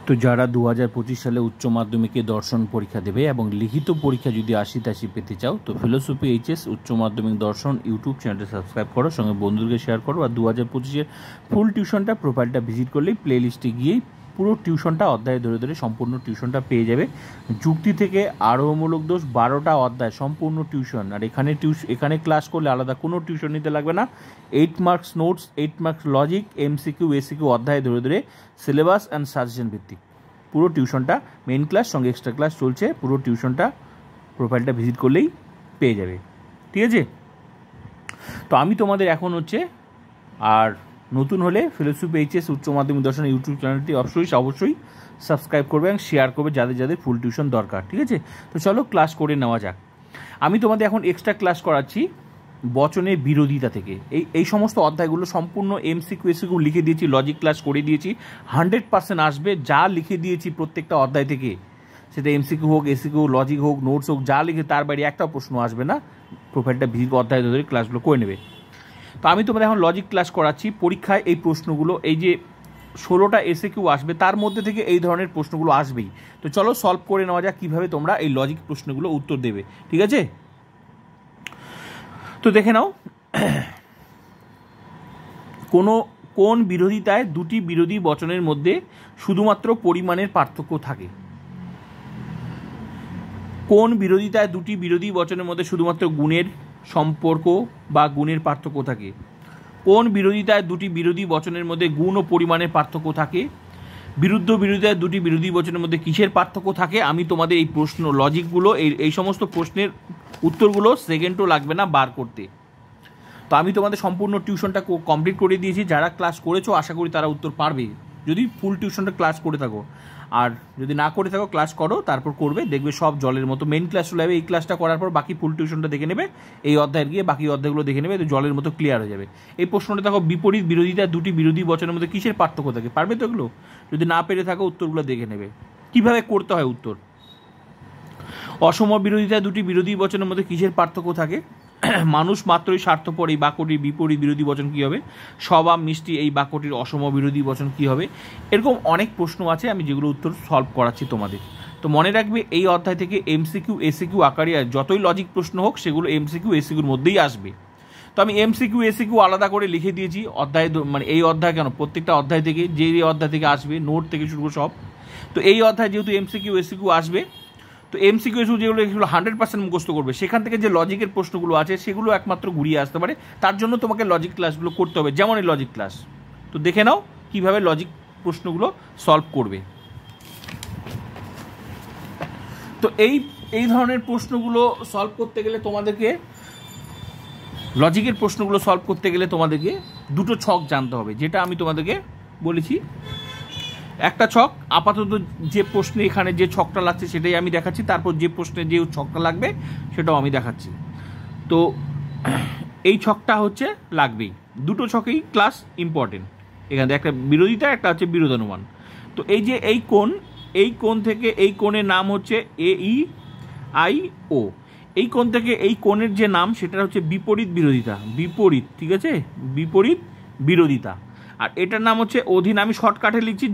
তো যারা 2025 সালে উচ্চ মাধ্যমিকে দর্শন পরীক্ষা দেবে এবং লিখিত পরীক্ষা যদি 80 পেতে চাও তো ফিলোসফি এইচএস উচ্চ মাধ্যমিক দর্শন ইউটিউব চ্যানেলটা সাবস্ক্রাইব করো, সঙ্গে বন্ধুদেরকে শেয়ার করো। আর 2025-এর ফুল টিউশনটা প্রোফাইলটা ভিজিট করলেই প্লে লিস্টে গিয়েই পুরো টিউশনটা অধ্যায় ধরে ধরে সম্পূর্ণ টিউশনটা পেয়ে যাবে। যুক্তি থেকে আরোহমূলক দোষ 12টা অধ্যায় সম্পূর্ণ টিউশন। আর এখানে ক্লাস করলে আলাদা কোনো টিউশন নিতে লাগবে না। 8 marks notes, 8 marks logic, MCQ SCQ অধ্যায় ধরে ধরে সিলেবাস অ্যান্ড সাজেশন ভিত্তিক পুরো টিউশনটা মেইন ক্লাস সঙ্গে এক্সট্রা ক্লাস চলছে। পুরো টিউশনটা প্রোফাইলটা ভিজিট করলেই পেয়ে যাবে, ঠিক আছে? তো আমি তোমাদের এখন আর নতুন হলে ফিলোসফি এইচএস উচ্চ মাধ্যমিক দর্শন ইউটিউব চ্যানেলটি অবশ্যই সাবস্ক্রাইব করবে এবং শেয়ার করবে যাদের যাদের ফুল টিউশন দরকার, ঠিক আছে? তো চলো ক্লাস করে নেওয়া যাক। আমি তোমাদের এখন এক্সট্রা ক্লাস করাচ্ছি বচনের বিরোধিতা থেকে। এই সমস্ত অধ্যায়গুলো সম্পূর্ণ এমসিকিউ এসিকিউ লিখে দিয়েছি, লজিক ক্লাস করে দিয়েছি, 100% আসবে। যা লিখে দিয়েছি প্রত্যেকটা অধ্যায় থেকে, সেটা এমসিকিউ হোক, এসিকিউ, লজিক হোক, নোটস হোক, যা লিখে তার বাইরে একটা প্রশ্ন আসবে না। প্রোফাইলটা ভিজিট অধ্যায় ধরে ক্লাসগুলো করে নেবে। তো আমি তোমাদের এখন লজিক ক্লাস করাচ্ছি। পরীক্ষায় এই প্রশ্নগুলো, এই যে 16টা এসিকিউ আসবে তার মধ্যে থেকে এই ধরনের প্রশ্নগুলো আসবেই। তো চলো সলভ করে নেওয়া যাক কীভাবে তোমরা এই লজিক প্রশ্নগুলো উত্তর দেবে, ঠিক আছে? তো দেখে নাও, কোন বিরোধিতায় দুটি বিরোধী বচনের মধ্যে শুধুমাত্র পরিমাণের পার্থক্য থাকে? কোন বিরোধিতায় দুটি বিরোধী বচনের মধ্যে শুধুমাত্র গুণের সম্পর্ক বা গুণের পার্থক্য থাকে? কোন বিরোধিতায় দুটি বিরোধী বচনের মধ্যে গুণ ও পরিমাণের পার্থক্য থাকে? বিরুদ্ধ বিরোধিতায় দুটি বিরোধী বচনের মধ্যে কিসের পার্থক্য থাকে? আমি তোমাদের এই প্রশ্ন লজিকগুলো, এই সমস্ত প্রশ্নের উত্তরগুলো সেকেন্ডও লাগবে না বার করতে। তো আমি তোমাদের সম্পূর্ণ টিউশনটা কমপ্লিট করে দিয়েছি। যারা ক্লাস করেছো আশা করি তারা উত্তর পারবে, যদি ফুল টিউশনটা ক্লাস করে থাকো। আর যদি না করে থাকো ক্লাস করো, তারপর করবে, দেখবে সব জলের মতো। মেইন ক্লাস চলে যাবে, এই ক্লাসটা করার পর বাকি ফুল টিউশনটা দেখে নেবে, এই অধ্যায়ের গিয়ে বাকি অধ্যায়গুলো দেখে নেবে, তো জলের মতো ক্লিয়ার হয়ে যাবে। এই প্রশ্নটা দেখো, বিপরীত বিরোধিতা দুটি বিরোধী বচনের মধ্যে কিসের পার্থক্য থাকে? পারবে তো এগুলো? যদি না পেরে থাকো উত্তরগুলো দেখে নেবে কিভাবে করতে হয় উত্তর। অসম বিরোধিতা দুটি বিরোধী বচনের মধ্যে কিসের পার্থক্য থাকে? মানুষ মাত্রই স্বার্থপর, এই বাক্যটির বিপরীত বিরোধী বচন কী হবে? স্বভাব মিষ্টি, এই বাক্যটির অসম বিরোধী বচন কী হবে? এরকম অনেক প্রশ্ন আছে, আমি যেগুলো উত্তর সলভ করাচ্ছি তোমাদের। তো মনে রাখবে এই অধ্যায় থেকে এমসিকিউ এসিকিউ আকারে যতই লজিক প্রশ্ন হোক সেগুলো এমসিকিউ এসিকিউর মধ্যেই আসবে। তো আমি এমসিকিউ এসিকিউ আলাদা করে লিখে দিয়েছি অধ্যায়, মানে এই অধ্যায় কেন, প্রত্যেকটা অধ্যায় থেকে যে অধ্যায় থেকে আসবে, নোট থেকে শুরু করে সব। তো এই অধ্যায় যেহেতু এমসিকিউ এসিকিউ আসবে, তো এমসিকিউ যেগুলো 100% মুখস্থ করবে, সেখান থেকে যে লজিকের প্রশ্নগুলো আছে সেগুলো একমাত্র ঘুরিয়ে আসতে পারে। তার জন্য তোমাকে লজিক ক্লাসগুলো করতে হবে, যেমন এই লজিক ক্লাস। তো দেখে নাও কিভাবে লজিক প্রশ্নগুলো সলভ করবে। তো এই ধরনের প্রশ্নগুলো সলভ করতে গেলে তোমাদেরকে, লজিকের প্রশ্নগুলো সলভ করতে গেলে তোমাদেরকে দুটো ছক জানতে হবে, যেটা আমি তোমাদেরকে বলেছি। একটা ছক, আপাতত যে প্রশ্নে এখানে যে ছকটা লাগছে সেটাই আমি দেখাচ্ছি, তারপর যে প্রশ্নে যে ছকটা লাগবে সেটাও আমি দেখাচ্ছি। তো এই ছকটা লাগবেই, দুটো ছকেই ক্লাস ইম্পর্টেন্ট। এখানে একটা বিরোধিতা, একটা হচ্ছে বিরোধানুমান। তো এই যে এই কোণ থেকে এই কোণের নাম হচ্ছে AEIO। এই কোণ থেকে এই কোণের যে নাম সেটা হচ্ছে বিপরীত বিরোধিতা, বিপরীত, ঠিক আছে? বিপরীত বিরোধিতা। আর এটার নাম হচ্ছে অধীন। আমি শর্টকাটে লিখছি,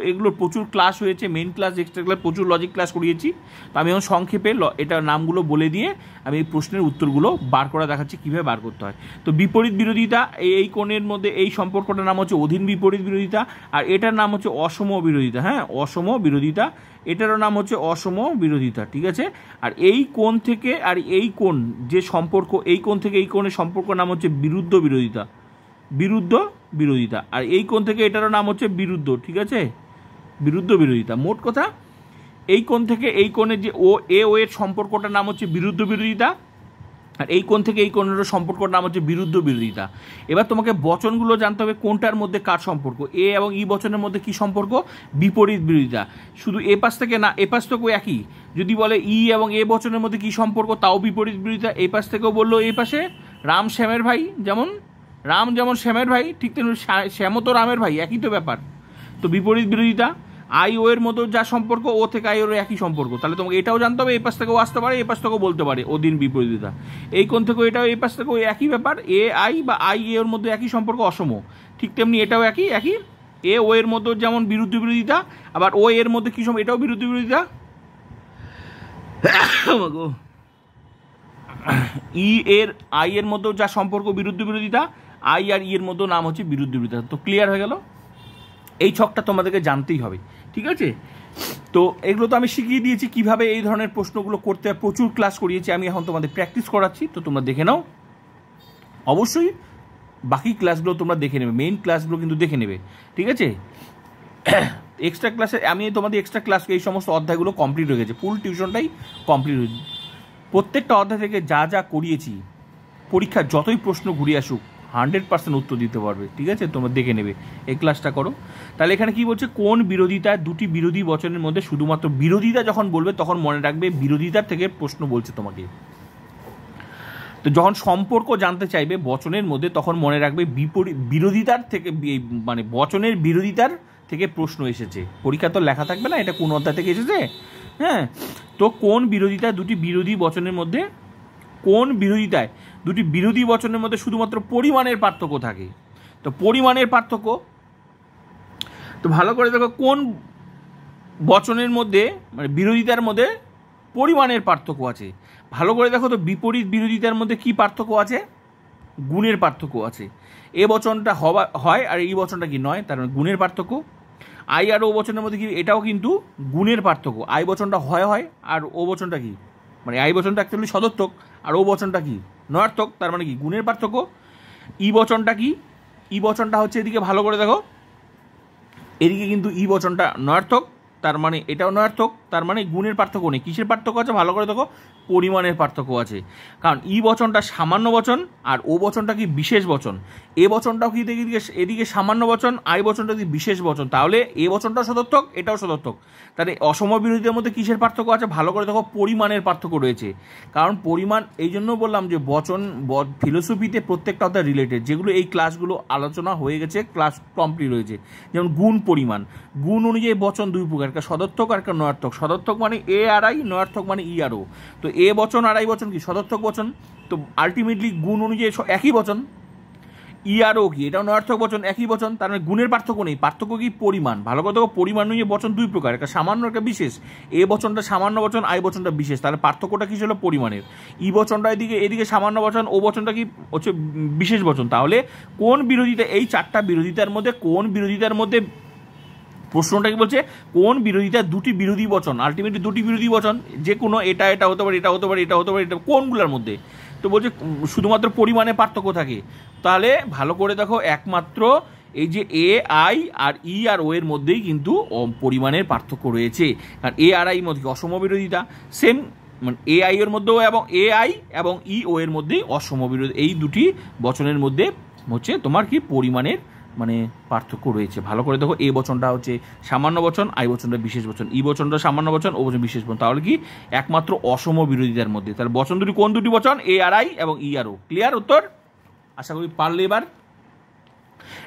এগুলো প্রচুর ক্লাস হয়েছে, মেইন ক্লাস, এক্সট্রা ক্লাস, প্রচুর লজিক ক্লাস করিয়েছি। তো আমি এখন সংক্ষেপে এটার নামগুলো বলে দিয়ে আমি এই প্রশ্নের উত্তরগুলো বার করা দেখাচ্ছি কীভাবে বার করতে হয়। তো বিপরীত বিরোধিতা, এই কোণের মধ্যে এই সম্পর্কটার নাম হচ্ছে অধীন বিপরীত বিরোধিতা। আর এটার নাম হচ্ছে অসম বিরোধিতা, হ্যাঁ, অসম বিরোধিতা। এটারও নাম হচ্ছে অসম বিরোধিতা, ঠিক আছে? আর এই কোণ থেকে আর এই কোণ যে সম্পর্ক, এই কোণ থেকে এই কোণের সম্পর্ক নাম হচ্ছে বিরুদ্ধ বিরোধিতা, বিরুদ্ধ বিরোধিতা। আর এই কোণ থেকে এটারও নাম হচ্ছে বিরুদ্ধ, ঠিক আছে? বিরুদ্ধ বিরোধিতা। মোট কথা, এই কোণ থেকে এই কোণের যে ও এর সম্পর্কটার নাম হচ্ছে বিরুদ্ধ বিরোধিতা, আর এই কোণ থেকে এই কোণের সম্পর্কটার নাম হচ্ছে বিরুদ্ধ বিরোধিতা। এবার তোমাকে বচনগুলো জানতে হবে কোনটার মধ্যে কার সম্পর্ক। এ এবং ই বচনের মধ্যে কি সম্পর্ক? বিপরীত বিরোধিতা। শুধু এ পাশ থেকে না, এ পাশ থেকেও একই। যদি বলে ই এবং এ বচনের মধ্যে কি সম্পর্ক, তাও বিপরীত বিরোধিতা। এই পাশ থেকেও বললো এই পাশে রাম শ্যামের ভাই, যেমন রাম যেমন শ্যামের ভাই, ঠিক তেমনি শ্যামও তো রামের ভাই, একই তো ব্যাপার। তো বিপরীত বিরোধিতা। আই ও এর মতো যা সম্পর্ক, ও থেকে আই ওর একই সম্পর্ক। তাহলে তোমাকে এটাও জানতে হবে, এই পাশ থেকেও আসতে পারে, এই পাশ থেকেও বলতে পারে অধীন বিপরীততা। এই কোণ থেকেও এটাও, এই পাশ থেকেও একই ব্যাপার, এ আই বা আই এর মধ্যে একই সম্পর্ক, অসম। ঠিক তেমনি এটাও একই এ ও এর মধ্যে যেমন বিরুদ্ধ বিরোধিতা, আবার ও এর মধ্যে কি সময় এটাও বিরুদ্ধ বিরোধিতা, ই এর আই এর মধ্যেও যা সম্পর্ক বিরুদ্ধ বিরোধিতা, আই আর ই এর মধ্যেও নাম হচ্ছে বিরুদ্ধ বিরোধিতা। তো ক্লিয়ার হয়ে গেল, এই ছকটা তোমাদেরকে জানতেই হবে, ঠিক আছে। তো এগুলো তো আমি শিখিয়ে দিয়েছি কিভাবে এই ধরনের প্রশ্নগুলো করতে হয়, প্রচুর ক্লাস করিয়েছি আমি, এখন তোমাদের প্র্যাকটিস করাচ্ছি, তো তোমরা দেখে নাও। অবশ্যই বাকি ক্লাসগুলো তোমরা দেখে নেবে, মেইন ক্লাসগুলো কিন্তু দেখে নেবে, ঠিক আছে। এক্সট্রা ক্লাসে আমি তোমাদের এক্সট্রা ক্লাস এই সমস্ত অধ্যায়গুলো কমপ্লিট হয়ে গেছে, ফুল টিউশনটাই কমপ্লিট হয়েছে। প্রত্যেকটা অধ্যায় থেকে যা যা করিয়েছি পরীক্ষার যতই প্রশ্ন ঘুরিয়ে আসুক 100% উত্তর দিতে পারবে, ঠিক আছে। তোমরা দেখে নেবে, এই ক্লাসটা করো। তাহলে এখানে কি বলছে, কোন বিরোধিতা দুটি বিরোধী বচনের মধ্যে শুধুমাত্র বিরোধিতা যখন বলবে তখন মনে রাখবে বিরোধিতার থেকে প্রশ্ন বলছে তোমাকে। তো যখন সম্পর্ক জানতে চাইবে বচনের মধ্যে তখন মনে রাখবে বিরোধিতার থেকে, মানে বচনের বিরোধিতার থেকে প্রশ্ন এসেছে। পরীক্ষা তো লেখা থাকবে না এটা কোন অধ্যায় থেকে এসেছে, হ্যাঁ। তো কোন বিরোধিতায় দুটি বিরোধী বচনের মধ্যে, কোন বিরোধিতায় দুটি বিরোধী বচনের মধ্যে শুধুমাত্র পরিমাণের পার্থক্য থাকে। তো পরিমাণের পার্থক্য, তো ভালো করে দেখো কোন বচনের মধ্যে মানে বিরোধিতার মধ্যে পরিমাণের পার্থক্য আছে। ভালো করে দেখো তো বিপরীত বিরোধিতার মধ্যে কি পার্থক্য আছে, গুণের পার্থক্য আছে। এ বচনটা হয় আর এই বচনটা কি নয়, তার মানে গুণের পার্থক্য। আই আর ও বচনের মধ্যে কি, এটাও কিন্তু গুণের পার্থক্য। আই বচনটা হয় আর ও বচনটা কি, মানে আই বচনটা অ্যাকচুয়ালি সদর্থক আর ও বচনটা কি নয়ার্থক, তার মানে কি গুণের পার্থক্য। ই বচনটা কি, ই বচনটা হচ্ছে এদিকে ভালো করে দেখো, এদিকে কিন্তু ই বচনটা নয়ার্থক, তার মানে এটাও নয়ার্থক, তার মানে গুণের পার্থক্য নেই। কিসের পার্থক্য আছে, ভালো করে দেখো, পরিমাণের পার্থক্য আছে। কারণ ই বচনটা সামান্য বচন আর ও বচনটা কি বিশেষ বচন। এ বচনটাও কি এদিকে সামান্য বচন, আই বচনটা কি বিশেষ বচন, তাহলে এ বচনটা সদর্থক এটাও সদর্থক। তাহলে অসম বিরোধীদের মধ্যে কিসের পার্থক্য আছে, ভালো করে দেখো, পরিমাণের পার্থক্য রয়েছে। কারণ পরিমাণ, এই জন্য বললাম যে বচন ফিলোসফিতে প্রত্যেকটা অধ্যায় রিলেটেড, যেগুলো এই ক্লাসগুলো আলোচনা হয়ে গেছে, ক্লাস কমপ্লিট হয়েছে। যেমন গুণ পরিমাণ, গুণ অনুযায়ী বচন দুই প্রকার, একটা সদর্থক আর একটা নয়ার্থক। সদর্থক মানে এ আর আই, নয়ার্থক মানে ই আর ও। তো এ বচন আর আই বচন কি সদর্থক বচন, তো আলটিমেটলি গুণ অনুযায়ী একই বচন। ই আর ও কি, এটাও নয়ার্থক বচন, একই বচন, তার মানে গুণের পার্থক্য নেই। পার্থক্য কি, পরিমাণ। ভালো কথা, পরিমাণ অনুযায়ী বচন দুই প্রকার, একটা সামান্য একটা বিশেষ। এ বচনটা সামান্য বচন, আই বচনটা বিশেষ, তাহলে পার্থক্যটা কি ছিল, পরিমাণের। ই বচনটা এদিকে সামান্য বচন, ও বচনটা কি হচ্ছে বিশেষ বচন। তাহলে কোন বিরোধিতা, এই চারটা বিরোধিতার মধ্যে কোন বিরোধিতার মধ্যে, প্রশ্নটা কি বলছে, কোন বিরোধিতা দুটি বিরোধী বচন, আলটিমেটলি দুটি বিরোধী বচন, যে কোনো এটা হতে পারে, এটা হতে পারে, এটা হতে পারে, এটা কোনগুলোর মধ্যে। তো বলছে শুধুমাত্র পরিমাণে পার্থক্য থাকে। তাহলে ভালো করে দেখো, একমাত্র এই যে এ আই আর ই আর ও এর মধ্যেই কিন্তু পরিমাণের পার্থক্য রয়েছে। কারণ এ আর আই মধ্যে অসম বিরোধিতা, সেম মানে এ আই এর মধ্যেও এবং এ আই এবং ই ও এর মধ্যেই অসম বিরোধী, এই দুটি বচনের মধ্যে হচ্ছে তোমার কি পরিমাণের মানে পার্থক্য রয়েছে। ভালো করে দেখো, এ বচনটা হচ্ছে সামান্য বচন, আই বচনটা বিশেষ বচন, ই বচনটা সামান্য বচন, ও বচন বিশেষ বচন। তাহলে কি একমাত্র অসম বিরোধিতার মধ্যে। তাহলে বচন দুটি কোন দুটি বচন, এ আর আই এবং ই আর ও। ক্লিয়ার উত্তর, আশা করি পারলে। এবার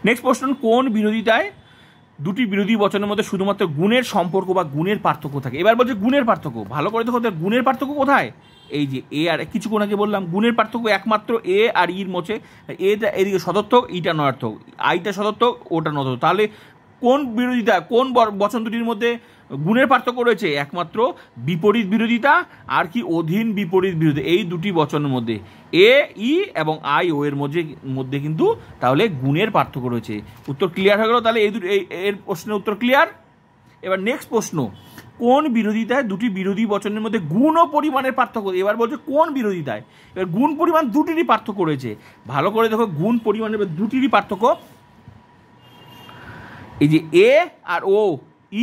নেক্সট প্রশ্ন, কোন বিরোধিতায় দুটি বিরোধী বচনের মধ্যে শুধুমাত্র গুণের সম্পর্ক বা গুণের পার্থক্য থাকে। এবার বলছে গুণের পার্থক্য, ভালো করে দেখো গুণের পার্থক্য কোথায়, এই যে এ আর, কিছুক্ষণ আগে বললাম গুণের পার্থক্য একমাত্র এ আর ইর মধ্যে। এটা এদিকে সদর্থক, ইটা নয়ার্থক, আইটা সদর্থক, ওটা নয়ার্থক। তাহলে কোন বিরোধিতা, কোন বচন দুটির মধ্যে গুণের পার্থক্য রয়েছে, একমাত্র বিপরীত বিরোধিতা আর কি অধীন বিপরীত বিরোধী, এই দুটি বচনের মধ্যে এ ই এবং আই ও এর মধ্যে কিন্তু তাহলে গুণের পার্থক্য রয়েছে। উত্তর ক্লিয়ার হয়ে গেল, তাহলে এই দুটি এর প্রশ্নের উত্তর ক্লিয়ার। এবার নেক্সট প্রশ্ন, কোন বিরোধিতায় দুটি বিরোধী বচনের মধ্যে গুণ ও পরিমাণের পার্থক্য। এবার বলছে কোন বিরোধিতায়, এবার গুণ পরিমাণ দুটিরই পার্থক্য রয়েছে। ভালো করে দেখো, গুণ পরিমাণের দুটিরই পার্থক্য, এই যে এ আর ও,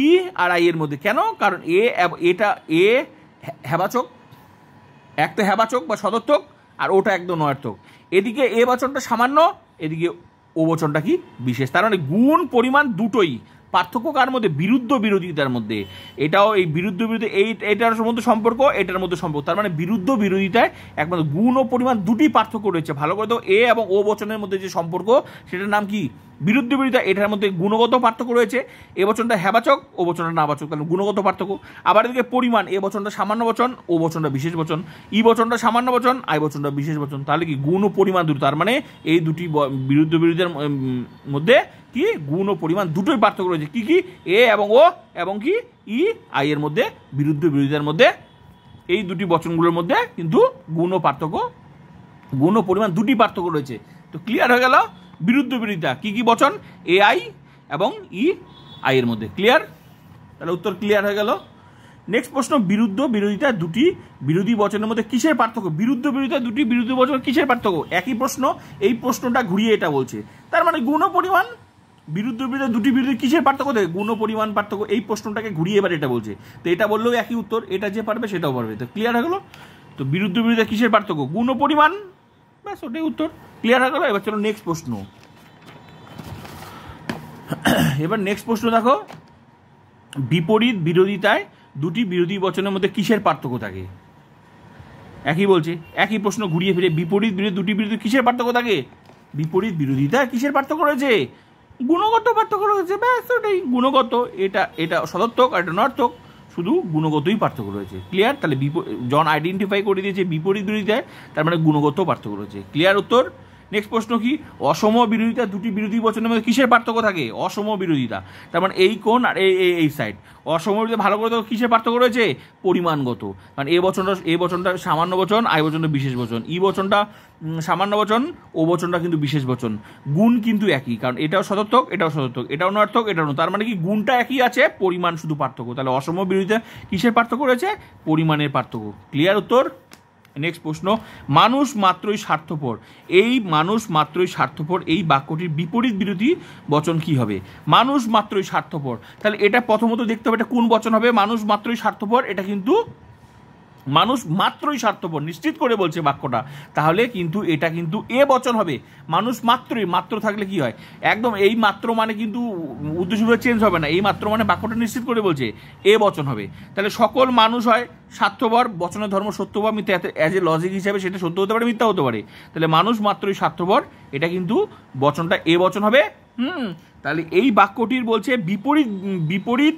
ই আর আই এর মধ্যে। কেন, কারণ এটা এ হেবাচক, একটা হেবাচক বা সদর্থক, আর ওটা একদম নয়ার্থক। এদিকে এ বচনটা সামান্য, এদিকে ও বচনটা কি বিশেষ। তার মানে গুণ পরিমাণ দুটোই পার্থক্য কার মধ্যে, বিরুদ্ধ বিরোধিতার মধ্যে। এটাও এই বিরুদ্ধ বিরোধী, এটার মধ্যে সম্পর্ক, এটার মধ্যে সম্পর্ক, তার মানে বিরুদ্ধ বিরোধিতায় একমাত্র গুণ ও পরিমাণ দুটি পার্থক্য রয়েছে। ভালো করে তো এ এবং ও বচনের মধ্যে যে সম্পর্ক, সেটার নাম কি, বিরুদ্ধ বিরোধিতা, এটার মধ্যে গুণগত পার্থক্য রয়েছে। এ বচনটা হ্যাবাচক, ও বচনটা নাবাচক, তাহলে গুণগত পার্থক্য। আবার এদিকে পরিমাণ, এ বচনটা সামান্য বচন, ও বচনটা বিশেষ বচন, ই বচনটা সামান্য বচন, আই বচনটা বিশেষ বচন। তাহলে কি গুণ ও পরিমাণ দুটো, তার মানে এই দুটি বিরুদ্ধ বিরোধিতার মধ্যে কি গুণ ও পরিমাণ দুটোই পার্থক্য রয়েছে। কি কি? এ এবং ও এবং কি ই আই এর মধ্যে বিরুদ্ধ বিরোধিতার মধ্যে এই দুটি বচনগুলোর মধ্যে কিন্তু গুণ ও পরিমাণ দুটি পার্থক্য রয়েছে। তো ক্লিয়ার হয়ে গেল বিরুদ্ধ বিরোধিতা কি কি বচন, এ আই এবং ই আই এর মধ্যে। ক্লিয়ার? তাহলে উত্তর ক্লিয়ার হয়ে গেল। নেক্সট প্রশ্ন, বিরুদ্ধ বিরোধিতা দুটি বিরোধী বচনের মধ্যে কিসের পার্থক্য? বিরুদ্ধ বিরোধিতা দুটি বিরোধী বচন কিসের পার্থক্য? একই প্রশ্ন, এই প্রশ্নটা ঘুরিয়ে এটা বলছে। তার মানে গুণ ও পরিমাণ, বিরুদ্ধ বিরোধিতা দুটি বিরোধী কিসের পার্থক্য থাকে? গুণ ও পরিমাণ পার্থক্য। এই প্রশ্নটাকে ঘুরিয়ে এবার এটা বলছে। তো এটা বললেও একই উত্তর, এটা যে পারবে সেটাও পারবে। তো ক্লিয়ার হয়ে গেল। তো বিরুদ্ধ বিরোধিতা কিসের পার্থক্য? গুণ ও পরিমাণ, ব্যাস ওটাই উত্তর। ক্লিয়ার হয়ে গেল। এবার চলো নেক্সট প্রশ্ন। এবার নেক্সট প্রশ্ন দেখো, বিপরীত বিরোধিতায় দুটি বিরোধী বচনের মধ্যে কিসের পার্থক্য থাকে? একই বলছে, একই প্রশ্ন ঘুরিয়ে ফিরে, বিপরীত বিরোধী দুটি বিরোধী কিসের পার্থক্য থাকে? বিপরীত বিরোধিতা কিসের পার্থক্য রয়েছে? গুণগত পার্থক্য রয়েছে, ব্যাস ওটাই গুণগত। এটা সদর্থক আর এটা নর্থক, শুধু গুণগতই পার্থক্য রয়েছে। ক্লিয়ার? তাহলে জন আইডেন্টিফাই করে দিয়েছে বিপরীত বিরোধিতায়, তার মানে গুণগত পার্থক্য রয়েছে। ক্লিয়ার উত্তর। নেক্সট প্রশ্ন কি, অসম বিরোধিতা দুটি বিরোধী বচনের মধ্যে কিসের পার্থক্য থাকে? অসম বিরোধিতা, তার মানে এই কোণ আর এই সাইড। অসম বিরোধিতা ভালো করে দেখো কিসের পার্থক্য রয়েছে? পরিমাণগত। কারণ এ বচনটা সামান্য বচন, আই বচনটা বিশেষ বচন, ই বচনটা সামান্য বচন, ও বচনটা কিন্তু বিশেষ বচন। গুণ কিন্তু একই, কারণ এটাও সদর্থক, এটাও সদর্থক, এটাও নর্থক, এটাও নয়। তার মানে কি গুণটা একই আছে, পরিমাণ শুধু পার্থক্য। তাহলে অসম বিরোধিতা কিসের পার্থক্য রয়েছে? পরিমাণের পার্থক্য। ক্লিয়ার উত্তর। নেক্সট প্রশ্ন, মানুষ মাত্রই স্বার্থপর, এই মানুষ মাত্রই স্বার্থপর এই বাক্যটির বিপরীত বিরোধী বচন কি হবে? মানুষ মাত্রই স্বার্থপর, তাহলে এটা প্রথমত দেখতে হবে এটা কোন বচন হবে। মানুষ মাত্রই স্বার্থপর, এটা কিন্তু মানুষ মাত্রই স্বার্থপর নিশ্চিত করে বলছে বাক্যটা, তাহলে কিন্তু এটা কিন্তু এ বচন হবে। মানুষ মাত্রই, মাত্র থাকলে কি হয়? একদম এই মাত্র মানে কিন্তু উদ্দেশ্যগুলো চেঞ্জ হবে না, এই মাত্র মানে বাক্যটা নিশ্চিত করে বলছে এ বচন হবে। তাহলে সকল মানুষ হয় স্বার্থপর, বচনের ধর্ম সত্য বা মিথ্যা, অ্যাজ এ লজিক হিসাবে সেটা সত্য হতে পারে, মিথ্যা হতে পারে। তাহলে মানুষ মাত্রই স্বার্থপর, এটা কিন্তু বচনটা এ বচন হবে। তাহলে এই বাক্যটির বলছে বিপরীত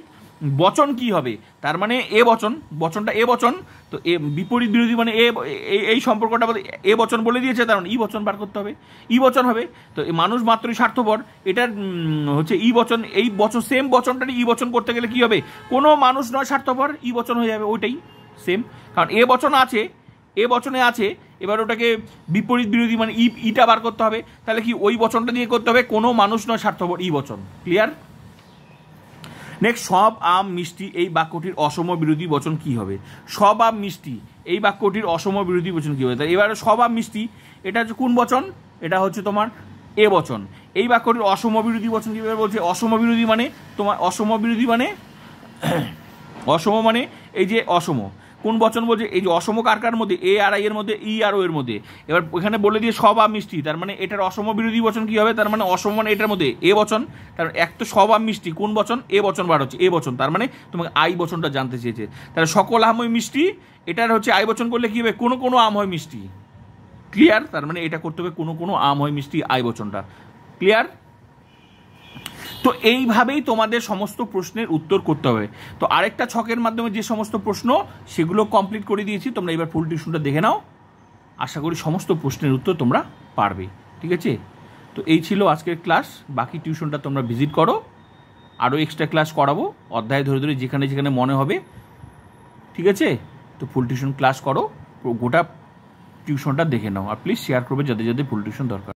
বচন কি হবে? তার মানে এ বচন, বচনটা এ বচন, তো এ বিপরীত বিরোধী মানে এই সম্পর্কটা এ বচন বলে দিয়েছে, তার মানে ই বচন বার করতে হবে, ই বচন হবে। তো মানুষ মাত্রই স্বার্থপর, এটার হচ্ছে ই বচন, এই বচন সেম বচনটাকে ই বচন করতে গেলে কি হবে? কোনো মানুষ নয় স্বার্থপর, ই বচন হয়ে যাবে, ওইটাই সেম। কারণ এ বচন আছে, এ বচনে আছে, এবার ওটাকে বিপরীত বিরোধী মানে ইটা বার করতে হবে। তাহলে কি ওই বচনটা দিয়ে করতে হবে, কোনো মানুষ নয় স্বার্থপর, ই বচন। ক্লিয়ার? নেক্সট, সব আম মিষ্টি এই বাক্যটির অসম বিরোধী বচন কি হবে? সব আম মিষ্টি এই বাক্যটির অসম বিরোধী বচন কি হবে? এবার সব আম মিষ্টি, এটা হচ্ছে কোন বচন? এটা হচ্ছে তোমার এ বচন। এই বাক্যটির অসম বিরোধী বচন কিভাবে বলছে? অসম বিরোধী মানে তোমার অসম বিরোধী মানে অসম মানে এই যে অসম, কোন বচন বলছে? এই যে অসম কার মধ্যে? এ আর আই এর মধ্যে, ই আর ও এর মধ্যে। এবার এখানে বলে দিয়ে সব আম মিষ্টি, তার মানে এটার অসম বিরোধী বচন কি হবে? তার মানে অসম মানে এটার মধ্যে এ বচন, তার এক তো সব আম মিষ্টি, কোন বচন? এ বচন বার হচ্ছে, এ বচন, তার মানে তোমাকে আই বচনটা জানতে চেয়েছে। তাহলে সকল আম হয় মিষ্টি, এটার হচ্ছে আই বচন করলে কি হবে? কোনো আম হয় মিষ্টি। ক্লিয়ার? তার মানে এটা করতে হবে কোনো আম হয় মিষ্টি, আই বচনটা। ক্লিয়ার? তো এইভাবেই তোমাদের সমস্ত প্রশ্নের উত্তর করতে হবে। তো আরেকটা ছকের মাধ্যমে যে সমস্ত প্রশ্ন সেগুলো কমপ্লিট করে দিয়েছি, তোমরা এবার ফুল টিউশনটা দেখে নাও, আশা করি সমস্ত প্রশ্নের উত্তর তোমরা পারবে। ঠিক আছে? তো এই ছিল আজকের ক্লাস, বাকি টিউশনটা তোমরা ভিজিট করো, আরও এক্সট্রা ক্লাস করাবো অধ্যায় ধরে ধরে যেখানে যেখানে মনে হবে। ঠিক আছে? তো ফুল টিউশন ক্লাস করো, গোটা টিউশনটা দেখে নাও, আর প্লিজ শেয়ার করবে যাদের যাদের ফুল টিউশন দরকার।